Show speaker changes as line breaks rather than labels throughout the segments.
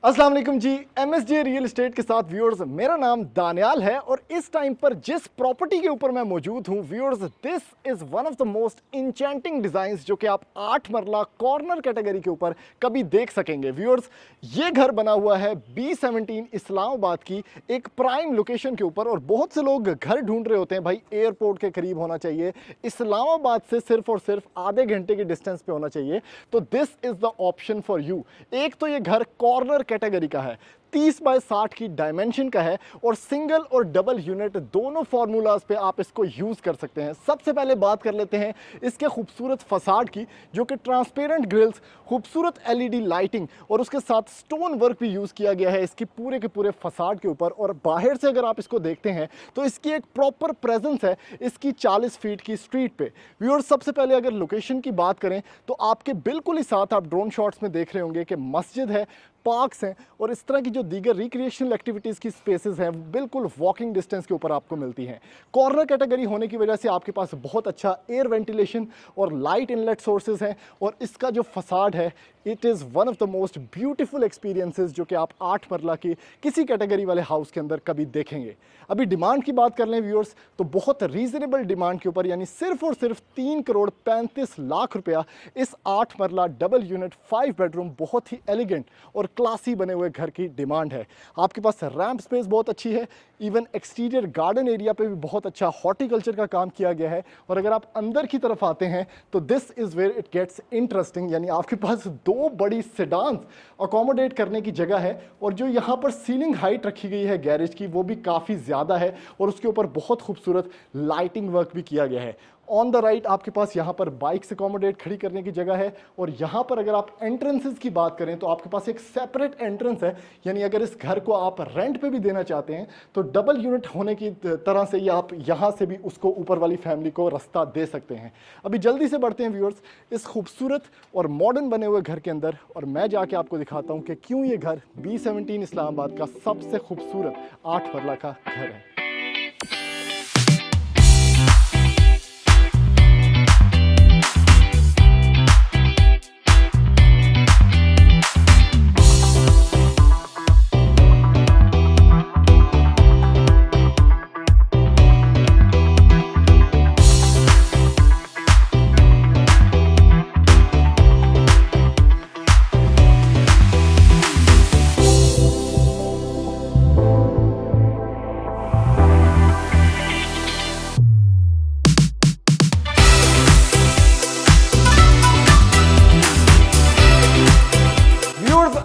अस्सलाम वालेकुम जी। MSJ real estate के साथ व्यूअर्स, मेरा नाम दानियाल है और इस टाइम पर जिस प्रॉपर्टी के ऊपर मैं मौजूद हूं viewers, this is one of the most enchanting designs जो कि आप 8 मरला कॉर्नर कैटेगरी के ऊपर कभी देख सकेंगे। व्यूअर्स, ये घर बना हुआ है B17 इस्लामाबाद की एक प्राइम लोकेशन के ऊपर और बहुत से लोग घर ढूंढ रहे होते हैं, भाई एयरपोर्ट के करीब होना चाहिए, इस्लामाबाद से सिर्फ और सिर्फ आधे घंटे के डिस्टेंस पे होना चाहिए, तो this is the option for you. एक तो ये घर कॉर्नर कैटेगरी का है, 30 बाय 60 की डायमेंशन का है और सिंगल और डबल यूनिट दोनों फार्मूलाज पे आप इसको यूज कर सकते हैं। सबसे पहले बात कर लेते हैं इसके खूबसूरत फसाड की, जो कि ट्रांसपेरेंट ग्रिल्स, खूबसूरत एलईडी लाइटिंग और उसके साथ स्टोन वर्क भी यूज किया गया है इसकी पूरे के पूरे फसाड के ऊपर। और बाहर से अगर आप इसको देखते हैं तो इसकी एक प्रॉपर प्रेजेंस है इसकी 40 फीट की स्ट्रीट पे। व्यूअर्स, सबसे पहले अगर लोकेशन की बात करें तो आपके बिल्कुल ही साथ आप ड्रोन शॉट्स में देख रहे होंगे कि मस्जिद है, पार्क्स हैं और इस तरह की जो दीगर रिक्रिएशनल एक्टिविटीज़ की स्पेसेस हैं बिल्कुल वॉकिंग डिस्टेंस के ऊपर आपको मिलती हैं। कॉर्नर कैटेगरी होने की वजह से आपके पास बहुत अच्छा एयर वेंटिलेशन और लाइट इनलेट सोर्सेज हैं और इसका जो फसाड है it is one of the most beautiful experiences जो कि आप 8 मरला के किसी कैटेगरी वाले हाउस के अंदर कभी देखेंगे। अभी डिमांड की बात कर लें व्यूअर्स, तो बहुत रीजनेबल डिमांड के ऊपर, यानी सिर्फ और सिर्फ 3,35,00,000 रुपया इस 8 मरला डबल यूनिट 5 बेडरूम बहुत ही एलिगेंट और क्लासी बने हुए घर की डिमांड है। आपके पास रैंप स्पेस बहुत अच्छी है, इवन एक्सटीरियर गार्डन एरिया पे भी बहुत अच्छा हॉर्टिकल्चर का काम किया गया है। और अगर आप अंदर की तरफ आते हैं तो this is where it gets interesting, यानी आपके पास 2 बड़ी सेडान्स अकोमोडेट करने की जगह है और जो यहाँ पर सीलिंग हाइट रखी गई है गैरेज की वो भी काफ़ी ज़्यादा है और उसके ऊपर बहुत खूबसूरत लाइटिंग वर्क भी किया गया है। ऑन द राइट आपके पास यहाँ पर बाइक्स अकोमोडेट खड़ी करने की जगह है और यहाँ पर अगर आप एंट्रेंसेस की बात करें तो आपके पास एक सेपरेट एंट्रेंस है, यानी अगर इस घर को आप रेंट पे भी देना चाहते हैं तो डबल यूनिट होने की तरह से ये आप यहाँ से भी उसको ऊपर वाली फैमिली को रास्ता दे सकते हैं। अभी जल्दी से बढ़ते हैं व्यूअर्स इस खूबसूरत और मॉडर्न बने हुए घर के अंदर और मैं जाके आपको दिखाता हूँ कि क्यों ये घर B17 इस्लामाबाद का सबसे खूबसूरत 8 मरला का घर है।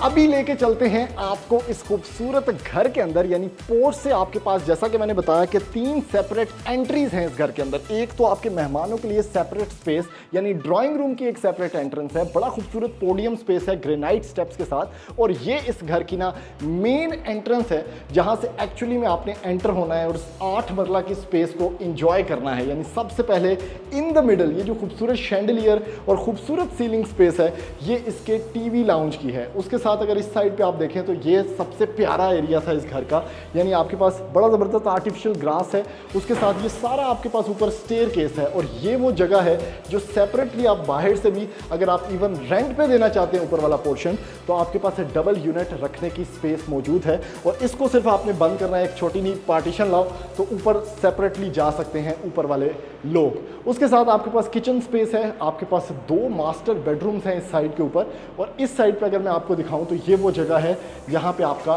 अभी लेके चलते हैं आपको इस खूबसूरत घर के अंदर, यानी पोर्च से आपके पास, जैसा कि मैंने बताया कि 3 सेपरेट एंट्रीज हैं इस घर के अंदर। एक तो आपके मेहमानों के लिए सेपरेट स्पेस, यानी ड्राइंग रूम की एक सेपरेट एंट्रेंस है, बड़ा खूबसूरत पोडियम स्पेस है ग्रेनाइट स्टेप्स के साथ। और ये इस घर की ना मेन एंट्रेंस है जहां से एक्चुअली में आपने एंटर होना है और इस 8 मरला की स्पेस को इंजॉय करना है। यानी सबसे पहले इन द मिडल ये जो खूबसूरत शैंडलियर और खूबसूरत सीलिंग स्पेस है ये इसके टीवी लाउंज की है। उसके साथ अगर इस साइड पे आप देखें तो ये सबसे प्यारा एरिया था इस घर का, यानी आपके पास बड़ा ज़बरदस्त आर्टिफिशियल ग्रास है, उसके साथ ये सारा आपके पास ऊपर स्टेयर केस है और ये वो जगह है जो सेपरेटली आप बाहर से भी अगर आप इवन रेंट पे देना चाहते हैं ऊपर वाला पोर्शन तो आपके पास डबल यूनिट रखने की स्पेस मौजूद है और इसको सिर्फ आपने बंद करना है, एक छोटी नी पार्टीशन लाओ तो ऊपर सेपरेटली जा सकते हैं ऊपर वाले लोग। उसके साथ आपके पास किचन स्पेस है, आपके पास 2 मास्टर बेडरूम्स हैं इस साइड के ऊपर और इस साइड पे अगर मैं आपको दिखाऊं तो ये वो जगह है यहाँ पे आपका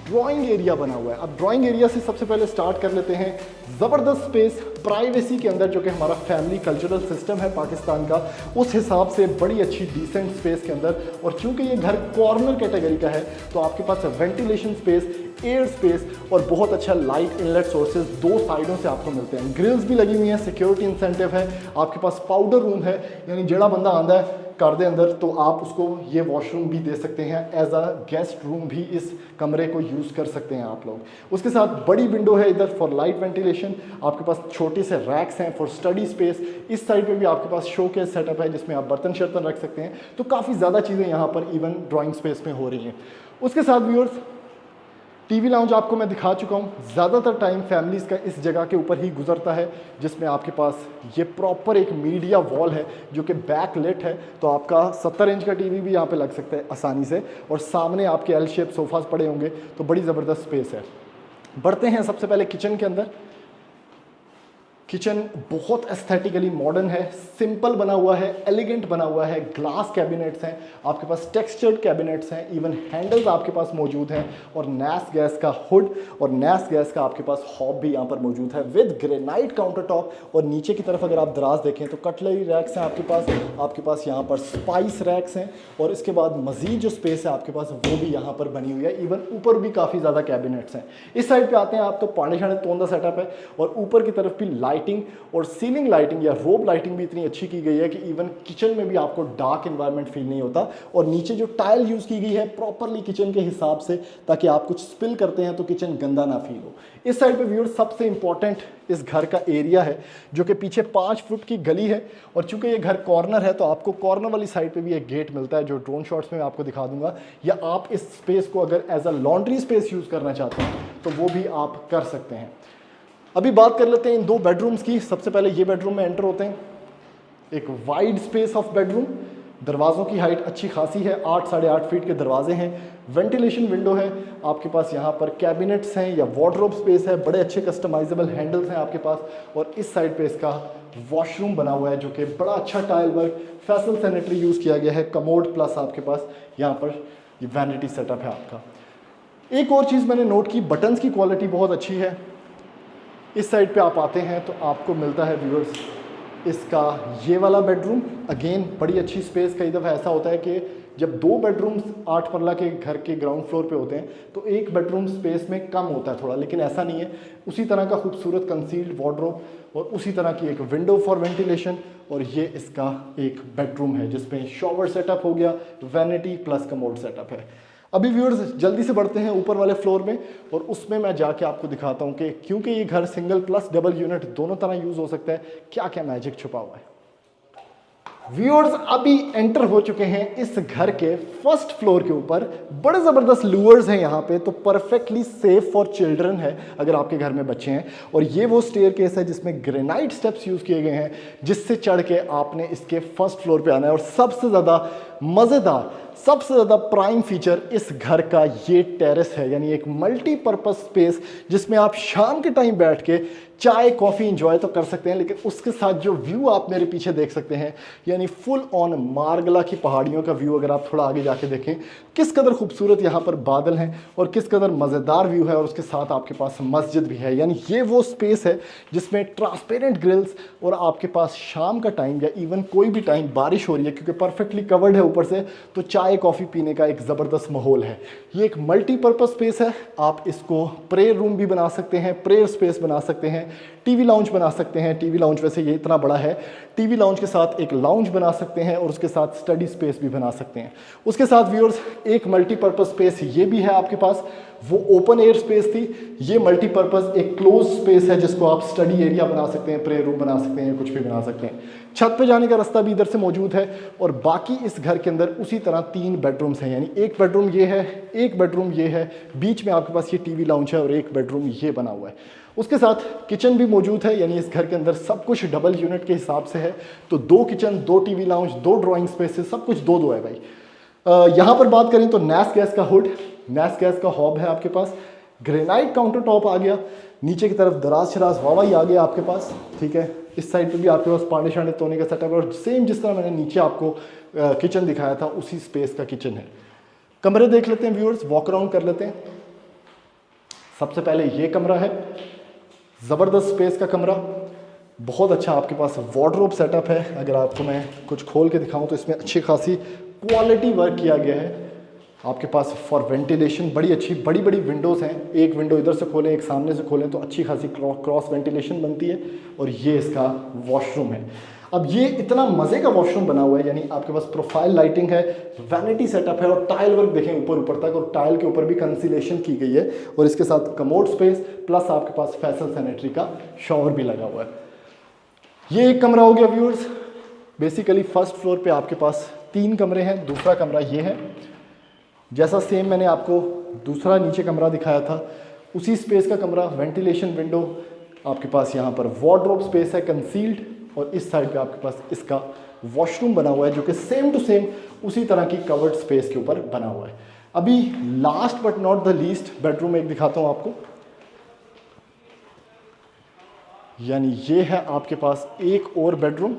ड्राइंग एरिया बना हुआ है। अब ड्राइंग एरिया से सबसे पहले स्टार्ट कर लेते हैं। ज़बरदस्त स्पेस प्राइवेसी के अंदर, जो कि हमारा फैमिली कल्चरल सिस्टम है पाकिस्तान का, उस हिसाब से बड़ी अच्छी डिसेंट स्पेस के अंदर। और चूंकि ये घर कॉर्नर कैटेगरी का है तो आपके पास वेंटिलेशन स्पेस, एयर स्पेस और बहुत अच्छा लाइट इनलेट सोर्सेज 2 साइडों से आपको मिलते हैं। ग्रिल्स भी लगी हुई हैं, सिक्योरिटी इंसेंटिव है, आपके पास पाउडर रूम है, यानी जड़ा बंदा आंदा है कर दे अंदर तो आप उसको ये वॉशरूम भी दे सकते हैं, एज अ गेस्ट रूम भी इस कमरे को यूज़ कर सकते हैं आप लोग। उसके साथ बड़ी विंडो है इधर फॉर लाइट वेंटिलेशन, आपके पास छोटे से रैक्स हैं फॉर स्टडी स्पेस। इस साइड पे भी आपके पास शो केस सेटअप है जिसमें आप बर्तन शर्तन रख सकते हैं। तो काफ़ी ज़्यादा चीज़ें यहाँ पर इवन ड्राइंग स्पेस में हो रही हैं। उसके साथ व्यूअर्स टीवी लाउंज आपको मैं दिखा चुका हूँ। ज़्यादातर टाइम फैमिलीज़ का इस जगह के ऊपर ही गुजरता है, जिसमें आपके पास ये प्रॉपर एक मीडिया वॉल है जो कि बैक लेट है, तो आपका 70 इंच का टीवी भी यहाँ पे लग सकता है आसानी से। और सामने आपके एल शेप सोफाज पड़े होंगे, तो बड़ी ज़बरदस्त स्पेस है। बढ़ते हैं सबसे पहले किचन के अंदर। किचन बहुत एस्थेटिकली मॉडर्न है, सिंपल बना हुआ है, एलिगेंट बना हुआ है। ग्लास कैबिनेट्स हैं आपके पास, टेक्सचर्ड कैबिनेट्स हैं, इवन हैंडल्स आपके पास मौजूद हैं, और नैस गैस का हुड और नैस गैस का आपके पास हॉब भी यहाँ पर मौजूद है विद ग्रेनाइट काउंटर टॉप। और नीचे की तरफ अगर आप दराज देखें तो कटलरी रैक्स हैं आपके पास यहाँ पर स्पाइस रैक्स हैं, और इसके बाद मजीद जो स्पेस है आपके पास वो भी यहाँ पर बनी हुई है। इवन ऊपर भी काफ़ी ज़्यादा कैबिनेट्स हैं। इस साइड पर आते हैं आप तो पानी शाने तोंदा सेटअप है, और ऊपर की तरफ भी लाइटिंग और सीलिंग लाइटिंग या रोब लाइटिंग भी इतनी अच्छी की गई है कि इवन किचन में भी आपको डार्क एनवायरनमेंट फील नहीं होता। और नीचे जो टाइल यूज़ की गई है प्रॉपरली किचन के हिसाब से, ताकि आप कुछ स्पिल करते हैं तो किचन गंदा ना फील हो। इस साइड पे व्यूअर्स सबसे इंपॉर्टेंट इस घर का एरिया है, जो कि पीछे 5 फुट की गली है, और चूंकि ये घर कॉर्नर है तो आपको कॉर्नर वाली साइड पे भी एक गेट मिलता है, जो ड्रोन शॉट्स में मैं आपको दिखा दूंगा। या आप इस स्पेस को अगर as a laundry space use करना चाहते हैं तो वो भी आप कर सकते हैं। अभी बात कर लेते हैं इन 2 बेडरूम्स की। सबसे पहले ये बेडरूम में एंटर होते हैं। एक वाइड स्पेस ऑफ बेडरूम, दरवाज़ों की हाइट अच्छी खासी है, 8 साढ़े 8 फीट के दरवाजे हैं, वेंटिलेशन विंडो है आपके पास, यहाँ पर कैबिनेट्स हैं या वार्डरोब स्पेस है, बड़े अच्छे कस्टमाइजेबल हैंडल्स हैं आपके पास। और इस साइड पे इसका वॉशरूम बना हुआ है, जो कि बड़ा अच्छा tile work Faisal sanitary use किया गया है, कमोड प्लस आपके पास यहाँ पर ये वैनिटी सेटअप है आपका। एक और चीज़ मैंने नोट की, बटन्स की क्वालिटी बहुत अच्छी है। इस साइड पे आप आते हैं तो आपको मिलता है व्यूअर्स इसका ये वाला बेडरूम। अगेन बड़ी अच्छी स्पेस। कई दफ़ा ऐसा होता है कि जब 2 बेडरूम्स 8 मरला के घर के ग्राउंड फ्लोर पे होते हैं तो एक बेडरूम स्पेस में कम होता है थोड़ा, लेकिन ऐसा नहीं है। उसी तरह का खूबसूरत कंसील्ड वार्डरोब और उसी तरह की एक विंडो फॉर वेंटिलेशन, और ये इसका एक बेडरूम है जिसमें शॉवर सेटअप हो गया, वैनिटी प्लस कमोड सेटअप है। अभी व्यूअर्स जल्दी से बढ़ते हैं ऊपर वाले फ्लोर में, और उसमें मैं जाके आपको दिखाता हूँ कि क्योंकि ये घर सिंगल प्लस डबल यूनिट दोनों तरह यूज़ हो सकता है, क्या क्या मैजिक छुपा हुआ है। व्यूअर्स अभी एंटर हो चुके हैं इस घर के फर्स्ट फ्लोर के ऊपर। बड़े ज़बरदस्त लूअर्स हैं यहाँ पे, तो परफेक्टली सेफ फॉर चिल्ड्रन है अगर आपके घर में बच्चे हैं। और ये वो स्टेयरकेस है जिसमें ग्रेनाइट स्टेप्स यूज़ किए गए हैं, जिससे चढ़ के आपने इसके फर्स्ट फ्लोर पे आना है। और सबसे ज़्यादा मज़ेदार, सबसे ज़्यादा प्राइम फीचर इस घर का ये टेरेस है, यानी एक मल्टीपर्पज़ स्पेस जिसमें आप शाम के टाइम बैठ के चाय कॉफ़ी इंजॉय तो कर सकते हैं, लेकिन उसके साथ जो व्यू आप मेरे पीछे देख सकते हैं, यानी फुल ऑन मारगला की पहाड़ियों का व्यू, अगर आप थोड़ा आगे जाके देखें किस कदर खूबसूरत यहाँ पर बादल हैं और किस कदर मज़ेदार व्यू है। और उसके साथ आपके पास मस्जिद भी है, यानी ये वो स्पेस है जिसमें ट्रांसपेरेंट ग्रिल्स, और आपके पास शाम का टाइम या इवन कोई भी टाइम बारिश हो रही है क्योंकि परफेक्टली कवर्ड है ऊपर से, तो चाय कॉफ़ी पीने का एक ज़बरदस्त माहौल है। ये एक मल्टीपर्पज़ स्पेस है। आप इसको प्रेयर रूम भी बना सकते हैं, प्रेयर स्पेस बना सकते हैं, टीवी लाउंज बना सकते हैं। टीवी लाउंज वैसे ये इतना बड़ा है, टीवी लाउंज के साथ एक लाउंज बना सकते हैं और उसके साथ स्टडी स्पेस भी बना सकते हैं। उसके साथ व्यूअर्स एक मल्टीपर्पज़ स्पेस ये भी है आपके पास। वो ओपन एयर स्पेस थी, ये मल्टीपर्पज़ एक क्लोज स्पेस है जिसको आप स्टडी एरिया बना सकते हैं, प्रेयर रूम बना सकते हैं, कुछ भी बना सकते हैं। छत पे जाने का रास्ता भी इधर से मौजूद है। और बाकी इस घर के अंदर उसी तरह 3 बेडरूम्स हैं, यानी एक बेडरूम ये है, एक बेडरूम ये है, बीच में आपके पास ये टीवी लाउंज है और एक बेडरूम ये बना हुआ है। उसके साथ किचन भी मौजूद है, यानी इस घर के अंदर सब कुछ डबल यूनिट के हिसाब से है। तो 2 kitchen, 2 TV lounge, 2 drawing spaces, सब कुछ 2-2 है भाई। यहाँ पर बात करें तो नैस गैस का हुड, नैस गैस का हॉब है आपके पास, ग्रेनाइट काउंटर टॉप आ गया, नीचे की तरफ दराज शराज वावा ही आ गया आपके पास, ठीक है। इस साइड पे भी आपके पास पानी शाने तोने का सेटअप है, और सेम जिस तरह मैंने नीचे आपको किचन दिखाया था उसी स्पेस का किचन है। कमरे देख लेते हैं व्यूअर्स, वॉक अराउंड कर लेते हैं। सबसे पहले ये कमरा है, ज़बरदस्त स्पेस का कमरा, बहुत अच्छा आपके पास वार्डरोब सेटअप है। अगर आपको मैं कुछ खोल के दिखाऊं तो इसमें अच्छी खासी क्वालिटी वर्क किया गया है। आपके पास फॉर वेंटिलेशन बड़ी अच्छी बड़ी बड़ी विंडोज़ हैं, एक विंडो इधर से खोलें एक सामने से खोलें तो अच्छी खासी क्रॉस वेंटिलेशन बनती है। और ये इसका वॉशरूम है। अब ये इतना मज़े का वॉशरूम बना हुआ है, यानी आपके पास प्रोफाइल लाइटिंग है, वैनिटी सेटअप है, और टाइल वर्क देखें ऊपर ऊपर तक, और टाइल के ऊपर भी कंसीलेशन की गई है। और इसके साथ कमोड स्पेस प्लस आपके पास फैसल सैनिटरी का शॉवर भी लगा हुआ है। ये एक कमरा हो गया जैसा सेम मैंने आपको दूसरा नीचे कमरा दिखाया था, उसी स्पेस का कमरा, वेंटिलेशन विंडो, आपके पास यहाँ पर वार्डरोब स्पेस है कंसील्ड, और इस साइड पे आपके पास इसका वॉशरूम बना हुआ है जो कि सेम टू सेम उसी तरह की कवर्ड स्पेस के ऊपर बना हुआ है। अभी last but not the least bedroom एक दिखाता हूँ आपको, यानी ये है आपके पास एक और बेडरूम।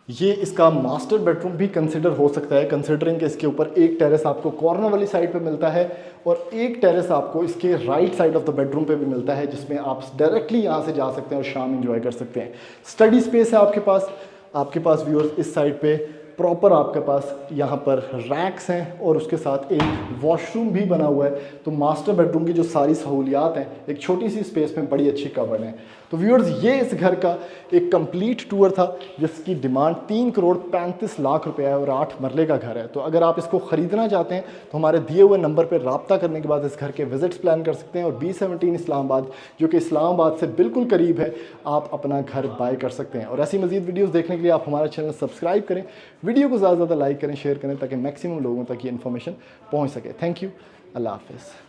ये इसका मास्टर बेडरूम भी कंसिडर हो सकता है, कंसिडरिंग कि इसके ऊपर एक टेरेस आपको कॉर्नर वाली साइड पे मिलता है और एक टेरेस आपको इसके right side of the bedroom पे भी मिलता है, जिसमें आप डायरेक्टली यहाँ से जा सकते हैं और शाम एंजॉय कर सकते हैं। स्टडी स्पेस है आपके पास व्यूअर्स इस साइड पे प्रॉपर आपके पास यहाँ पर रैक्स हैं और उसके साथ एक वॉशरूम भी बना हुआ है। तो मास्टर बेडरूम की जो सारी सहूलियात हैं एक छोटी सी स्पेस में बड़ी अच्छी कवर्ड हैं। तो व्यूअर्स ये इस घर का एक कंप्लीट टूर था जिसकी डिमांड 3,35,00,000 रुपए है और 8 मरले का घर है। तो अगर आप इसको ख़रीदना चाहते हैं तो हमारे दिए हुए नंबर पर रब्ता करने के बाद इस घर के विजिट्स प्लान कर सकते हैं और B17 इस्लामाबाद, जो कि इस्लामाबाद से बिल्कुल करीब है, आप अपना घर बाय कर सकते हैं। और ऐसी मज़ीद वीडियोज़ देखने के लिए आप हमारा चैनल सब्सक्राइब करें, वीडियो को ज़्यादा से ज़्यादा लाइक करें, शेयर करें ताकि मैक्सिमम लोगों तक ये इन्फॉर्मेशन पहुँच सके। थैंक यू, अल्लाह हाफ़िज़।